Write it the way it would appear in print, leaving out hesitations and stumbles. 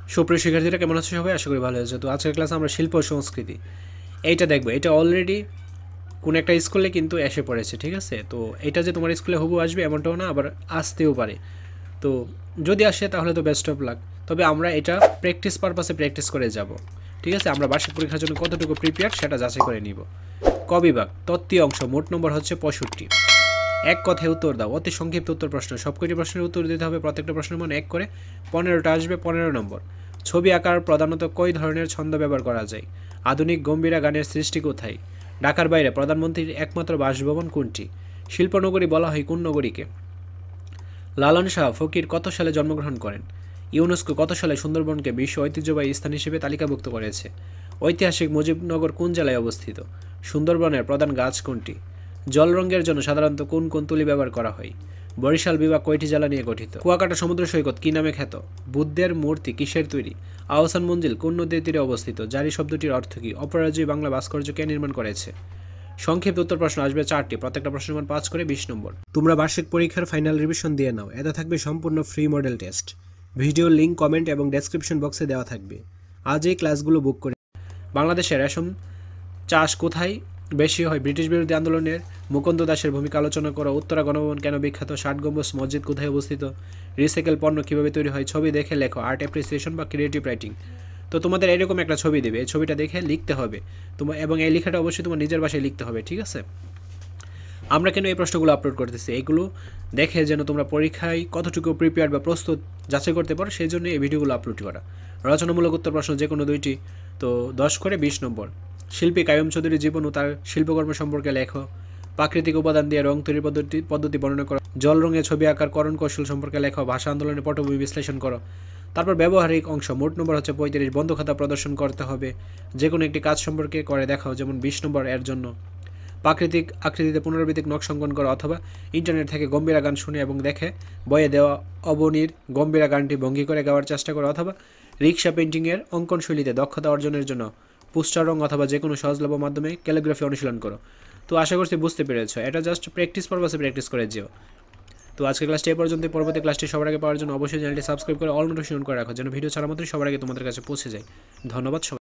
সুপ্রিয় শিক্ষার্থীরা কেমন আছে সবাই? আশা করি ভালো আছে। তো আজকের ক্লাসে আমরা শিল্প ও সংস্কৃতি এইটা দেখবো। এটা অলরেডি কোন একটা স্কুলে কিন্তু এসে পড়েছে, ঠিক আছে? তো এটা যে তোমার স্কুলে হুবহু আসবে এমনটাও না, আবার আসতেও পারে। তো যদি আসে তাহলে তো বেস্ট অফ লাক। তবে আমরা এটা প্র্যাকটিস পারপাসে প্র্যাকটিস করে যাব, ঠিক আছে? আমরা বার্ষিক পরীক্ষার জন্য কতটুকু প্রিপেয়ার সেটা যাচাই করে নিব। ক বিভাগ তত্ত্বীয় অংশ, মোট নম্বর হচ্ছে 65। এক কথায় উত্তর দাও, অতি সংক্ষিপ্ত উত্তর প্রশ্ন। সবকটি প্রশ্নের উত্তর দিতে হবে, প্রত্যেকটা প্রশ্নের মান 1 করে। 15টা আসবে, 15 নম্বর। ছবি আঁকার প্রধানত কয় ধরনের ছন্দ ব্যবহার করা যায়? আধুনিক গম্ভীরা গানের সৃষ্টি কোথায়? ঢাকার বাইরে প্রধানমন্ত্রীর একমাত্র বাসভবন কোনটি? শিল্পনগরী বলা হয় কোন নগরীকে? লালন শাহ ফকির কত সালে জন্মগ্রহণ করেন? ইউনেস্কো কত সালে সুন্দরবনকে বিশ্ব ঐতিহ্যবাহী স্থান হিসেবে তালিকাভুক্ত করেছে? ঐতিহাসিক মুজিবনগর কোন জেলায় অবস্থিত? সুন্দরবনের প্রধান গাছ কোনটি? জল রঙের জন্য সাধারণত কোন কোন তুলি ব্যবহার করা হয়? বরিশাল বিভাগ কয়টি জেলা নিয়ে গঠিত? কুয়াকাটা সমুদ্র সৈকত কী নামে খ্যাত? বুদ্ধের মূর্তি কিসের তৈরি? আহসান মঞ্জিল কোন নদীর তীরে অবস্থিত? জারি শব্দটির অর্থ কী? অপরাজয় বাংলা ভাস্কর্য কে নির্মাণ করেছে? সংক্ষিপ্ত উত্তর প্রশ্ন আসবে 4টি, প্রত্যেকটা প্রশ্নের মান 5 করে, 20 নম্বর। তোমরা বার্ষিক পরীক্ষার ফাইনাল রিভিশন দিয়ে নাও, এটা থাকবে সম্পূর্ণ free model test. Video link comment এবং ডেসক্রিপশন বক্সে দেওয়া থাকবে। আজ এই ক্লাসগুলো বুক করে। বাংলাদেশে রেশম চাষ কোথায় বেশি হয়? ব্রিটিশ বিরোধী আন্দোলনের মুকুন্দ দাসের ভূমিকা আলোচনা করো। উত্তরা গণভবন কেন বিখ্যাত? 60 গম্বুজ মসজিদ কোথায় অবস্থিত? রিসাইকেল পণ্য কীভাবে তৈরি হয়? ছবি দেখে লেখো। আর্ট অ্যাপ্রিসিয়েশন বা ক্রিয়েটিভ রাইটিং। তো তোমাদের এরকম একটা ছবি দেবে, এই ছবিটা দেখে লিখতে হবে তোমার, এবং এই লেখাটা অবশ্যই তোমার নিজের ভাষায় লিখতে হবে, ঠিক আছে? আমরা কেন এই প্রশ্নগুলো আপলোড করতেছি? এইগুলো দেখে যেন তোমরা পরীক্ষায় কতটুকু প্রিপেয়ার বা প্রস্তুত যাচাই করতে পারো, সেই জন্য এই ভিডিওগুলো আপলোড করা। রচনামূলক উত্তর প্রশ্ন যে কোনো 2টি, তো 10 করে, 20 নম্বর। শিল্পী কাইয়ুম চৌধুরীর জীবন ও তার শিল্পকর্ম সম্পর্কে লেখো। প্রাকৃতিক উপাদান দিয়ে রং তৈরির পদ্ধতি বর্ণনা করো। জল রঙে ছবি আঁকার করণ কৌশল সম্পর্কে লেখো। ভাষা আন্দোলনের পটভূমি বিশ্লেষণ করো। তারপর ব্যবহারিক অংশ, মোট নম্বর হচ্ছে 35। বন্ধ খাতা প্রদর্শন করতে হবে। যে কোনো একটি কাজ সম্পর্কে করে দেখাও, যেমন 20 নম্বর এর জন্য। প্রাকৃতিক আকৃতিতে পুনরাবৃত্তিক নকশা অঙ্কন করো, অথবা ইন্টারনেট থেকে গম্ভীরা গান শুনে এবং দেখে বইয়ে দেওয়া অবনীর গম্ভীরা গানটি ভঙ্গি করে গাওয়ার চেষ্টা করো, অথবা রিক্সা পেন্টিংয়ের অঙ্কন শৈলীতে দক্ষতা অর্জনের জন্য পোস্টার রং অথবা যে কোনো সহজলভ্য মাধ্যমে ক্যালিগ্রাফি অনুশীলন করো। তো আশা করছি বুঝতে পেরেছো, এটা জাস্ট প্র্যাকটিস পারপাসে প্র্যাকটিস করে যেও। তো আজকের ক্লাসটি এই পর্যন্ত। পরবর্তী ক্লাসটি সবার আগে পাওয়ার জন্য অবশ্যই চ্যানেলটি সাবস্ক্রাইব করে অল নোটিফিকেশন করে রাখো, যেন ভিডিও ছাড়া মাত্রই সবার আগে তোমাদের কাছে পৌঁছে যায়। ধন্যবাদ সবাই।